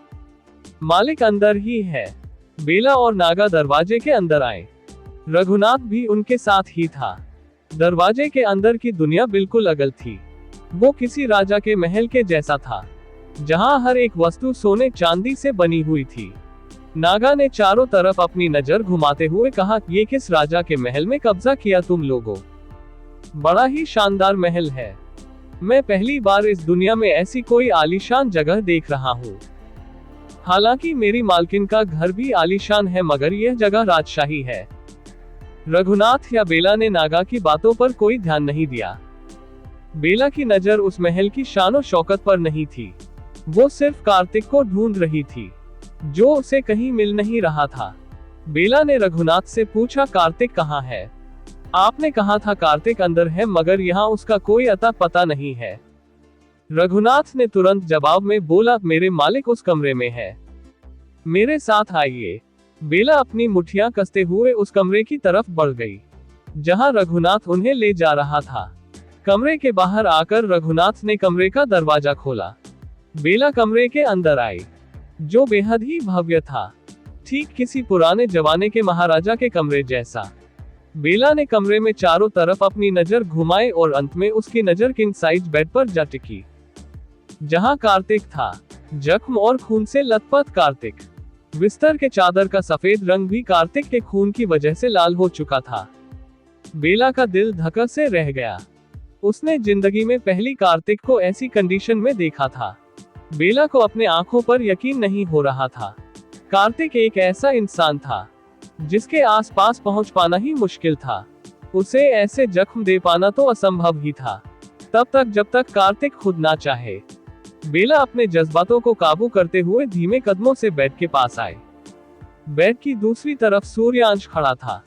मालिक अंदर ही है। बेला और नागा दरवाजे के अंदर आए। रघुनाथ भी उनके साथ ही था। दरवाजे के अंदर की दुनिया बिल्कुल अलग थी। वो किसी राजा के महल के जैसा था, जहां हर एक वस्तु सोने चांदी से बनी हुई थी। नागा ने चारों तरफ अपनी नजर घुमाते हुए कहा, ये किस राजा के महल में कब्जा किया तुम लोगों? बड़ा ही शानदार महल है। मैं पहली बार इस दुनिया में ऐसी कोई आलीशान जगह देख रहा हूँ। हालांकि मेरी मालकिन का घर भी आलीशान है, मगर यह जगह राजशाही है। रघुनाथ या बेला ने नागा की बातों पर कोई ध्यान नहीं दिया। बेला की नजर उस महल की शानो शौकत पर नहीं थी, वो सिर्फ कार्तिक को ढूंढ रही थी, जो उसे कहीं मिल नहीं रहा था। बेला ने रघुनाथ से पूछा, कार्तिक कहाँ है? आपने कहा था कार्तिक अंदर है, मगर यहाँ उसका कोई अता पता नहीं है। रघुनाथ ने तुरंत जवाब में बोला, मेरे मालिक उस कमरे में है, मेरे साथ आइए। बेला अपनी मुठ्ठियां कसते हुए उस कमरे की तरफ बढ़ गई, जहां रघुनाथ उन्हें ले जा रहा था। कमरे के बाहर आकर रघुनाथ ने कमरे का दरवाजा खोला। बेला कमरे के अंदर आई, जो बेहद ही भव्य था, ठीक किसी पुराने जमाने के महाराजा के कमरे जैसा। बेला ने कमरे में चारों तरफ अपनी नजर घुमाई और अंत में उसकी नजर किंग साइज बेड पर जा टिकी, जहां कार्तिक था, जख्म और खून से लथपथ कार्तिक। बिस्तर के चादर का सफेद रंग भी कार्तिक के खून की वजह से लाल हो चुका था। बेला का दिल धक्का से रह गया। उसने जिंदगी में पहली कार्तिक को ऐसी कंडीशन में देखा था। बेला को अपने आंखों पर यकीन नहीं हो रहा था। कार्तिक एक ऐसा इंसान था जिसके आसपास पहुंच पाना ही मुश्किल था। उसे ऐसे जख्म दे पाना तो असंभव ही था, तब तक जब तक कार्तिक खुद ना चाहे। बेला अपने जज्बातों को काबू करते हुए धीमे कदमों से बेड के पास आए। बेड की दूसरी तरफ सूर्यांश खड़ा था,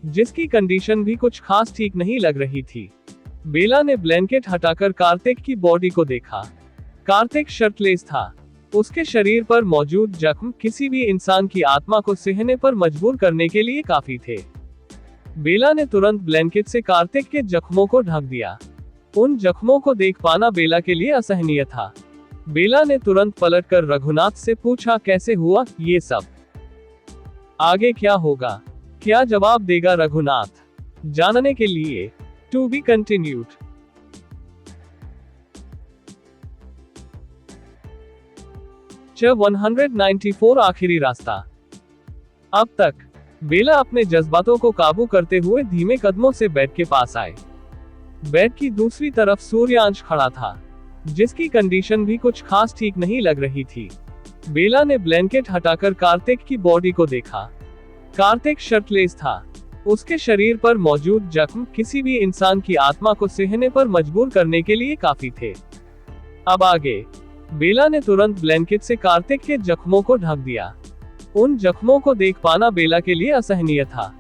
जिसकी कंडीशन भी कुछ खास ठीक नहीं लग रही थी। बेला ने ब्लैंकेट हटाकर कार्तिक की बॉडी को देखा। कार्तिक शर्टलेस था। उसके शरीर पर मौजूद जख्म किसी भी इंसान की आत्मा को सहने पर मजबूर करने के लिए काफी थे। बेला ने तुरंत ब्लैंकेट से कार्तिक के जख्मों को ढक दिया। उन जख्मों को देख पाना बेला के लिए असहनीय था। बेला ने तुरंत पलटकर रघुनाथ से पूछा, कैसे हुआ ये सब? आगे क्या होगा? क्या जवाब देगा रघुनाथ? जानने के लिए टू बी कंटिन्यूड। चैप्टर 194 आखिरी रास्ता। अब तक बेला अपने जज्बातों को काबू करते हुए धीमे कदमों से बेड के पास आए। बेड की दूसरी तरफ सूर्यांश खड़ा था, जिसकी कंडीशन भी कुछ खास ठीक नहीं लग रही थी। बेला ने ब्लैंकेट हटाकर कार्तिक की बॉडी को देखा। कार्तिक शर्टलेस था। उसके शरीर पर मौजूद जख्म किसी भी इंसान की आत्मा को सहने पर मजबूर करने के लिए काफी थे। अब आगे बेला ने तुरंत ब्लैंकेट से कार्तिक के जख्मों को ढक दिया। उन जख्मों को देख पाना बेला के लिए असहनीय था।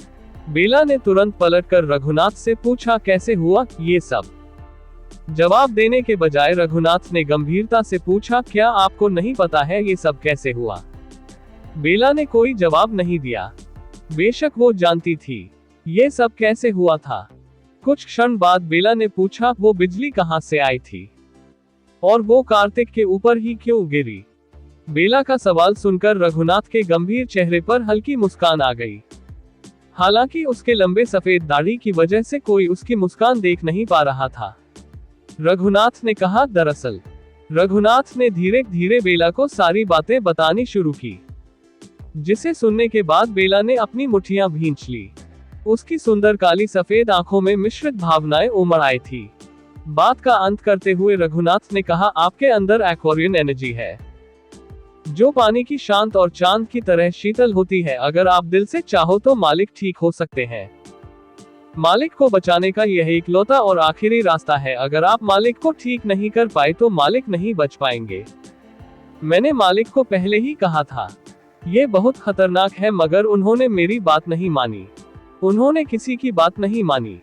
बेला ने तुरंत पलटकर रघुनाथ से पूछा, कैसे हुआ ये सब? जवाब देने के बजाय रघुनाथ ने गंभीरता से पूछा, क्या आपको नहीं पता है ये सब कैसे हुआ? बेला ने कोई जवाब नहीं दिया। बेशक वो जानती थी ये सब कैसे हुआ था। कुछ क्षण बाद बेला ने पूछा, वो बिजली कहां से आई थी और वो कार्तिक के ऊपर ही क्यों गिरी? बेला का सवाल सुनकर रघुनाथ के गंभीर चेहरे पर हल्की मुस्कान आ गई। हालांकि उसके लंबे सफेद दाढ़ी की वजह से कोई उसकी मुस्कान देख नहीं पा रहा था। रघुनाथ ने कहा, दरअसल। रघुनाथ ने धीरे धीरे बेला को सारी बातें बतानी शुरू की, जिसे सुनने के बाद बेला ने अपनी मुट्ठियां भींच ली। उसकी सुंदर काली सफेद आंखों में मिश्रित भावनाएं उमड़ आई थी। बात का अंत करते हुए रघुनाथ ने कहा, आपके अंदर एक्वेरियन एनर्जी है, जो पानी की शांत और चांद की तरह शीतल होती है। अगर आप दिल से चाहो तो मालिक ठीक हो सकते हैं। मालिक को बचाने का यह इकलौता और आखिरी रास्ता है। अगर आप मालिक को ठीक नहीं कर पाए तो मालिक नहीं बच पाएंगे। मैंने मालिक को पहले ही कहा था, ये बहुत खतरनाक है, मगर उन्होंने मेरी बात नहीं मानी। उन्होंने किसी की बात नहीं मानी।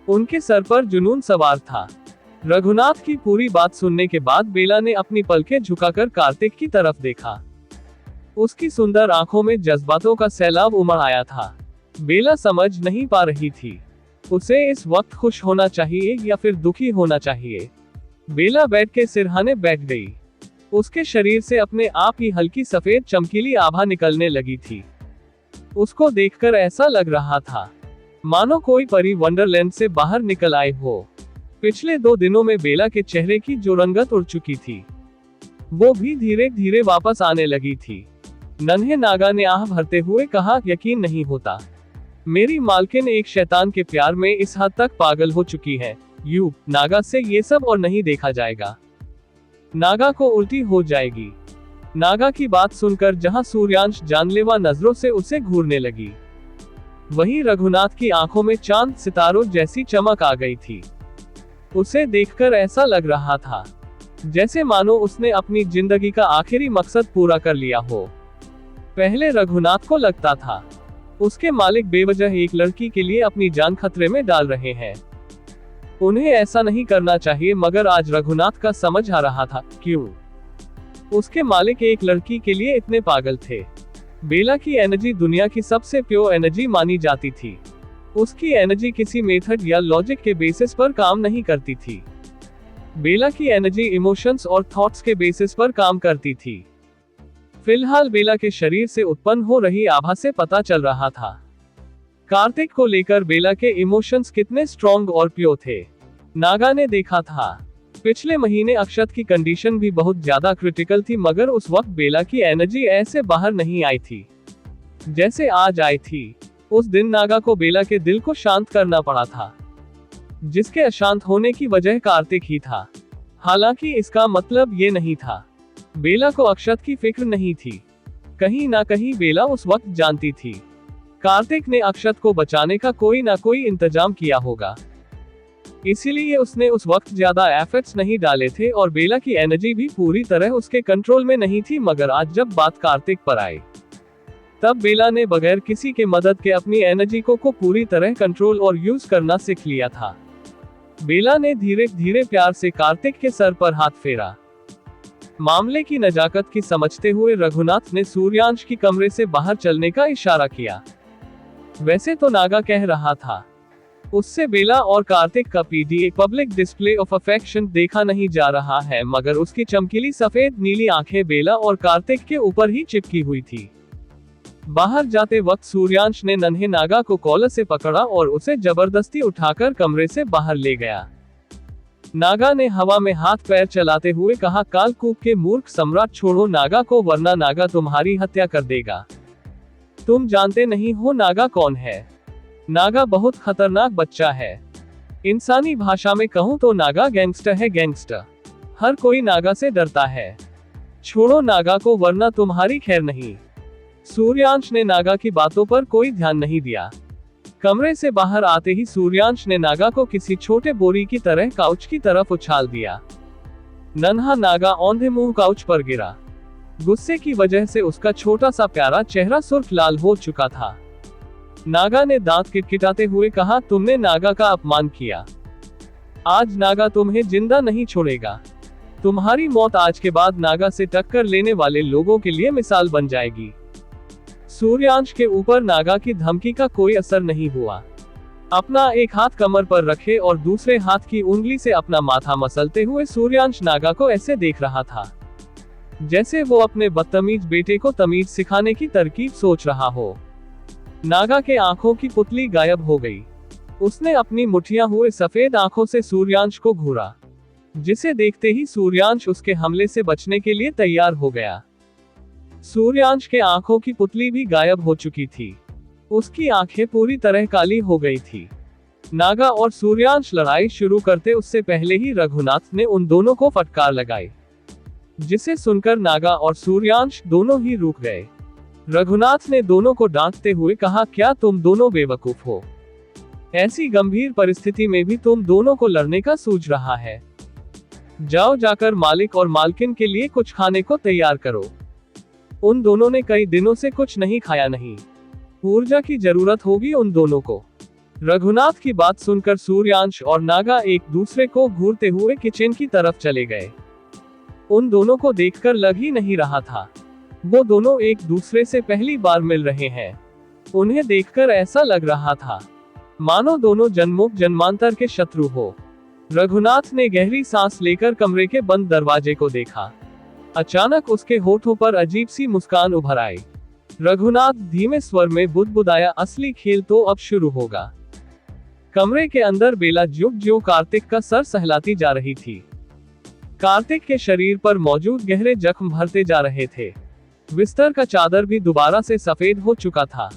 उनके सर पर जुनून सवार था। रघुनाथ की पूरी बात सुनने के बाद बेला ने अपनी पलकें झुकाकर कार्तिक की तरफ देखा। उसकी सुंदर आंखों में जज्बातों का सैलाब उमड़ आया था। बेला समझ नहीं पा रही थी, उसे इस वक्त खुश होना चाहिए या फिर दुखी होना चाहिए। बेला बेड के सिरहाने बैठ गई। उसके शरीर से अपने आप ही हल्की सफेद चमकीली आभा निकलने लगी थी। उसको देखकर ऐसा लग रहा था मानो कोई परी वंडरलैंड से बाहर निकल आए हो। पिछले 2 दिनों में बेला के चेहरे की जो रंगत उड़ चुकी थी, वो भी धीरे धीरे वापस आने लगी थी। नन्हे नागा ने आह भरते हुए कहा, यकीन नहीं होता, मेरी मालकिन एक शैतान के प्यार में इस हद तक पागल हो चुकी है। नागा से ये सब और नहीं देखा जाएगा। नागा को उल्टी हो जाएगी। नागा की बात सुनकर जहां सूर्यांश जानलेवा नजरों से उसे घूरने लगी, वहीं रघुनाथ की आंखों में चांद सितारों जैसी चमक आ गई थी। उसे देखकर ऐसा लग रहा था जैसे मानो उसने अपनी जिंदगी का आखिरी मकसद पूरा कर लिया हो। पहले रघुनाथ को लगता था उसके मालिक बेवजह एक लड़की के लिए अपनी जान खतरे में डाल रहे हैं। उन्हें ऐसा नहीं करना चाहिए, मगर आज रघुनाथ का समझ आ रहा था क्यों उसके मालिक एक लड़की के लिए इतने पागल थे। बेला की एनर्जी दुनिया की सबसे प्योर एनर्जी मानी जाती थी। उसकी एनर्जी किसी मेथड या लॉजिक के बेसिस पर काम नहीं करती थी। बेला की एनर्जी इमोशंस और थॉट्स के बेसिस पर काम करती थी। फिलहाल बेला के शरीर से उत्पन्न हो रही आभा से पता चल रहा था कार्तिक को लेकर बेला के इमोशंस कितने स्ट्रॉन्ग और प्योर थे। नागा ने देखा था पिछले महीने अक्षत की कंडीशन भी बहुत ज्यादा क्रिटिकल थी, मगर उस वक्त बेला की एनर्जी ऐसे बाहर नहीं आई थी जैसे आज आई थी। उस दिन नागा को बेला के दिल को शांत करना पड़ा था, जिसके अशांत होने की वजह कार्तिक ही था। हालांकि इसका मतलब ये नहीं था बेला को अक्षत की फिक्र नहीं थी। कहीं ना कहीं बेला उस वक्त जानती थी कार्तिक ने अक्षत को बचाने का कोई ना कोई इंतजाम किया होगा, इसीलिए उसने उस वक्त ज्यादा एफर्ट्स नहीं डाले थे और बेला की एनर्जी भी पूरी तरह उसके कंट्रोल में नहीं थी। मगर आज जब बात कार्तिक पर आई, तब बेला ने बगैर किसी के मदद के अपनी एनर्जी को पूरी तरह कंट्रोल और यूज करना सीख लिया था। बेला ने धीरे धीरे प्यार से कार्तिक के सर पर हाथ फेरा। मामले की नजाकत की समझते हुए रघुनाथ ने सूर्यांश की कमरे से बाहर चलने का इशारा किया। वैसे तो नागा कह रहा था, उससे बेला और कार्तिक का PDA public display of affection देखा नहीं जा रहा है, मगर उसकी चमकीली सफेद नीली आंखें बेला और कार्तिक के ऊपर ही चिपकी हुई थी। बाहर जाते वक्त सूर्यांश ने नन्हे नागा को कॉलर से पकड़ा और उसे जबरदस्ती उठाकर कमरे से बाहर ले गया। नागा ने हवा में हाथ पैर चलाते हुए कहा, कालकूप के मूर्ख सम्राट, छोड़ो नागा को वरना नागा तुम्हारी हत्या कर देगा। तुम जानते नहीं हो नागा कौन है? नागा बहुत खतरनाक बच्चा है। इंसानी भाषा में कहूं तो नागा गैंगस्टर है, गैंगस्टर। हर कोई नागा से डरता है। छोड़ो नागा को वरना तुम्हारी खैर नहीं। सूर्यांश ने नागा की बातों पर कोई ध्यान नहीं दिया। कमरे से बाहर आते ही सूर्यांश ने नागा को किसी छोटे बोरी की तरह काउच की तरफ उछाल दिया। नन्हा नागा औंधे मुंह काउच पर गिरा। गुस्से की वजह से उसका छोटा सा प्यारा चेहरा सुर्ख लाल हो चुका था। नागा ने दांत किटकिटाते हुए कहा, तुमने नागा का अपमान किया। आज नागा तुम्हें जिंदा नहीं छोड़ेगा। तुम्हारी मौत आज के बाद नागा से टक्कर लेने वाले लोगों के लिए मिसाल बन जाएगी। सूर्यांश के ऊपर नागा की धमकी का कोई असर नहीं हुआ। अपना एक हाथ कमर पर रखे और दूसरे हाथ की उंगली से अपना माथा मसलते हुए सूर्यांश नागा को ऐसे देख रहा था जैसे वो अपने बदतमीज बेटे को तमीज सिखाने की तरकीब सोच रहा हो। नागा के आंखों की पुतली गायब हो गई। उसने अपनी मुठियां हुए सफेद आंखों से सूर्यांश को घूरा, जिसे देखते ही सूर्यांश उसके हमले से बचने के लिए तैयार हो गया। सूर्यांश के आंखों की पुतली भी गायब हो चुकी थी। उसकी आंखें पूरी तरह काली हो गई थी। नागा और सूर्यांश लड़ाई शुरू करते उससे पहले ही रघुनाथ ने उन दोनों को फटकार लगाई, जिसे सुनकर नागा और सूर्यांश दोनों ही रुक गए। रघुनाथ ने दोनों को डांटते हुए कहा, क्या तुम दोनों बेवकूफ हो? ऐसी गंभीर परिस्थिति में भी तुम दोनों को लड़ने का सूझ रहा है। जाओ जाकर मालिक और मालकिन के लिए कुछ खाने को तैयार करो। उन दोनों ने कई दिनों से कुछ नहीं खाया, नहीं ऊर्जा की जरूरत होगी उन दोनों को। रघुनाथ की बात सुनकर सूर्यांश और नागा एक दूसरे को घूरते हुए किचन की तरफ चले गए। उन दोनों को देखकर लग ही नहीं रहा था वो दोनों एक दूसरे से पहली बार मिल रहे हैं। उन्हें देखकर ऐसा लग रहा था मानो दोनों जन्मों जन्मांतर के शत्रु हो। रघुनाथ ने गहरी सांस लेकर कमरे के बंद दरवाजे को देखा। अचानक उसके होठों पर अजीब सी मुस्कान उभर आई। रघुनाथ धीमे स्वर में बुदबुदाया, असली खेल तो अब शुरू होगा। कमरे के अंदर बेला ज्यो कार्तिक का सर सहलाती जा रही थी। कार्तिक के शरीर पर मौजूद गहरे जख्म भरते जा रहे थे। बिस्तर का चादर भी दोबारा से सफेद हो चुका था।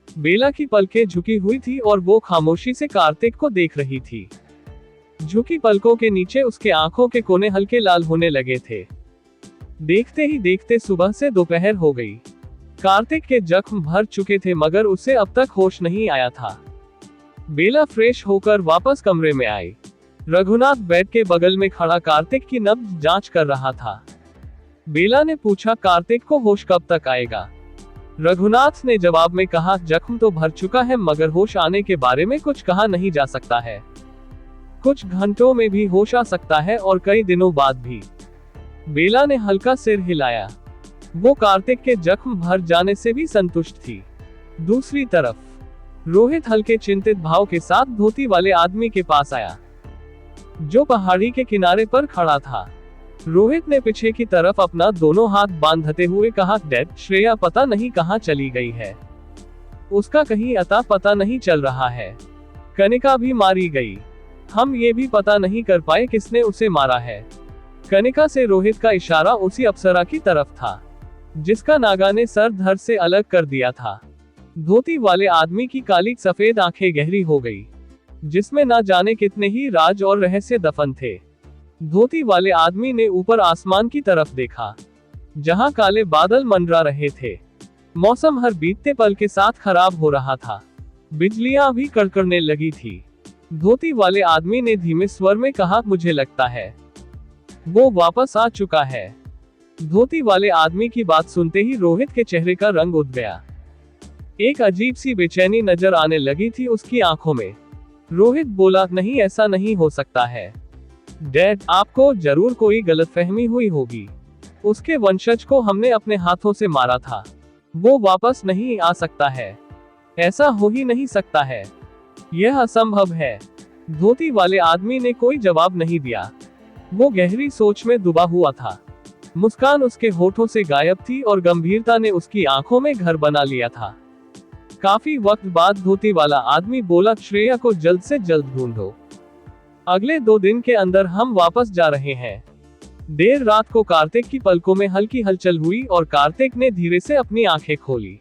बेला की पलकें झुकी हुई थी और वो खामोशी से कार्तिक को देख रही थी। झुकी पलकों के नीचे उसके आंखों के कोने हल्के लाल होने लगे थे। देखते ही देखते सुबह से दोपहर हो गई। कार्तिक के जख्म भर चुके थे मगर उसे अब तक होश नहीं आया था। बेला फ्रेश होकर वापस कमरे में आई। रघुनाथ बेड के बगल में खड़ा कार्तिक की नब्ज जांच कर रहा था। बेला ने पूछा, कार्तिक को होश कब तक आएगा? रघुनाथ ने जवाब में कहा, जख्म तो भर चुका है मगर होश आने के बारे में कुछ कहा नहीं जा सकता है। कुछ घंटों में भी होश आ सकता है और कई दिनों बाद भी। बेला ने हल्का सिर हिलाया। वो कार्तिक के जख्म भर जाने से भी संतुष्ट थी। दूसरी तरफ रोहित हल्के चिंतित भाव के साथ धोती वाले आदमी के पास आया, जो पहाड़ी के किनारे पर खड़ा था। रोहित ने पीछे की तरफ अपना दोनों हाथ बांधते हुए कहा, डैड, श्रेया पता नहीं कहाँ चली गई है। उसका कहीं अता पता नहीं चल रहा है। कनिका भी मारी गई। हम ये भी पता नहीं कर पाए किसने उसे मारा है। कनिका से रोहित का इशारा उसी अप्सरा की तरफ था जिसका नागा ने सर धड़ से अलग कर दिया था। धोती वाले आदमी की काली सफेद आंखें गहरी हो गई, जिसमें न जाने कितने ही राज और रहस्य दफन थे। धोती वाले आदमी ने ऊपर आसमान की तरफ देखा, जहां काले बादल मंडरा रहे थे। मौसम हर बीतते पल के साथ खराब हो रहा था। बिजलियां भी कड़कड़ने लगी थी। धोती वाले आदमी ने धीमे स्वर में कहा, मुझे लगता है वो वापस आ चुका है। धोती वाले आदमी की बात सुनते ही रोहित के चेहरे का रंग उठ गया। एक अजीब सी बेचैनी नजर आने लगी थी उसकी आंखों में। रोहित बोला, नहीं ऐसा नहीं हो सकता है डैड, आपको जरूर कोई गलतफहमी हुई होगी। उसके वंशज को हमने अपने हाथों से मारा था, वो वापस नहीं आ सकता है। ऐसा हो ही नहीं सकता है, यह असंभव है। धोती वाले आदमी ने कोई जवाब नहीं दिया, वो गहरी सोच में डूबा हुआ था। मुस्कान उसके होठों से गायब थी और गंभीरता ने उसकी आंखों में घर बना लिया था। काफी वक्त बाद धोती वाला आदमी बोला, श्रेया को जल्द से जल्द ढूंढो। अगले 2 दिन के अंदर हम वापस जा रहे हैं। देर रात को कार्तिक की पलकों में हल्की हलचल हुई और कार्तिक ने धीरे से अपनी आंखें खोली।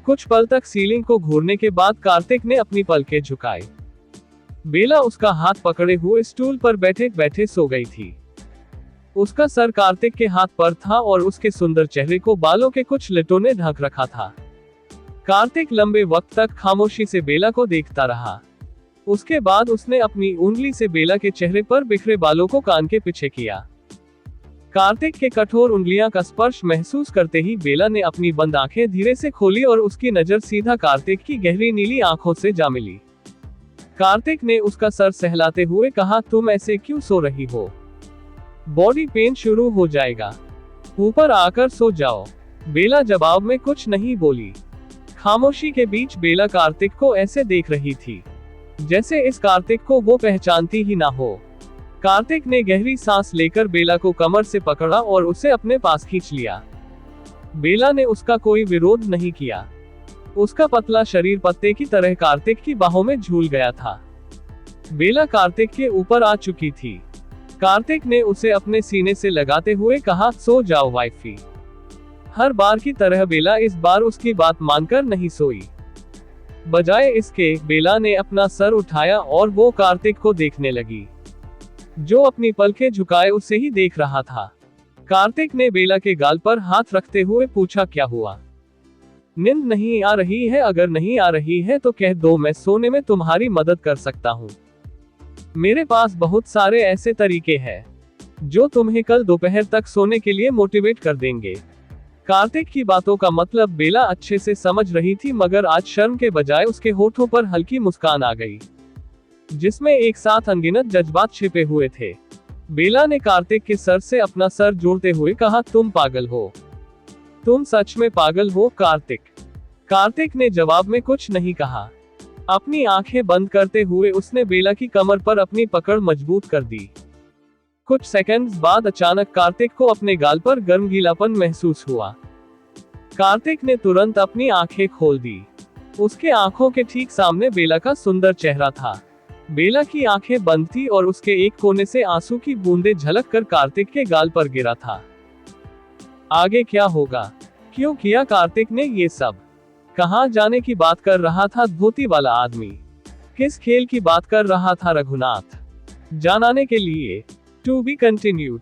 कुछ पल तक सीलिंग को घूरने के बाद कार्तिक ने अपनी पलकें झुकाई। बेला उसका हाथ पकड़े हुए स्टूल पर बैठे बैठे सो गई थी। उसका सर कार्तिक के हाथ पर था और उसके सुंदर चेहरे को बालों के कुछ लटों ने ढक रखा था। कार्तिक लंबे वक्त तक खामोशी से बेला को देखता रहा। उसके बाद उसने अपनी उंगली से बेला के चेहरे पर बिखरे बालों को कान के पीछे किया। कार्तिक के कठोर उंगलियां का स्पर्श महसूस करते ही बेला ने अपनी बंद आंखें धीरे से खोली और उसकी नजर सीधा कार्तिक की गहरी नीली आंखों से जा मिली। कार्तिक ने उसका सर सहलाते हुए कहा, तुम ऐसे क्यों सो रही हो? बॉडी पेन शुरू हो जाएगा, ऊपर आकर सो जाओ। बेला जवाब में कुछ नहीं बोली। खामोशी के बीच बेला कार्तिक को ऐसे देख रही थी जैसे इस कार्तिक को वो पहचानती ही ना हो। कार्तिक ने गहरी सांस लेकर बेला को कमर से पकड़ा और उसे अपने पास खींच लिया। बेला ने उसका कोई विरोध नहीं किया। उसका पतला शरीर पत्ते की तरह कार्तिक की बाहों में झूल गया था। बेला कार्तिक के ऊपर आ चुकी थी। कार्तिक ने उसे अपने सीने से लगाते हुए कहा, सो जाओ वाइफी। हर बार की तरह बेला इस बार उसकी बात मानकर नहीं सोई। बजाय इसके बेला ने अपना सर उठाया और वो कार्तिक को देखने लगी, जो अपनी पलकें झुकाए उसे ही देख रहा था। कार्तिक ने बेला के गाल पर हाथ रखते हुए पूछा, क्या हुआ? नींद नहीं आ रही है? अगर नहीं आ रही है तो कह दो, मैं सोने में तुम्हारी मदद कर सकता हूँ। मेरे पास बहुत सारे ऐसे तरीके हैं जो तुम्हें कल दोपहर तक सोने के लिए मोटिवेट कर देंगे। कार्तिक की बातों का मतलब बेला अच्छे से समझ रही थी, मगर आज शर्म के बजाय उसके होठों पर हल्की मुस्कान आ गई, जिसमें एक साथ अनगिनत जज्बात छिपे हुए थे। बेला ने कार्तिक के सर से अपना सर जोड़ते हुए कहा, तुम पागल हो, तुम सच में पागल हो कार्तिक। कार्तिक ने जवाब में कुछ नहीं कहा। अपनी आंखें बंद करते हुए उसने बेला की कमर पर अपनी पकड़ मजबूत कर दी। कुछ सेकंड्स बाद अचानक कार्तिक को अपने गाल पर गर्म गीलापन महसूस हुआ। कार्तिक ने तुरंत अपनी आंखें खोल दी। उसके आंखों के ठीक सामने बेला का सुंदर चेहरा था। बेला की आंखें बंद थी और उसके एक कोने से आंसू की बूंदें झलक कर कार्तिक के गाल पर गिरा था। आगे क्या होगा? क्यों किया कार्तिक ने ये सब? कहाँ जाने की बात कर रहा था धोती वाला आदमी? किस खेल की बात कर रहा था रघुनाथ? जानने के लिए टू बी कंटिन्यूड।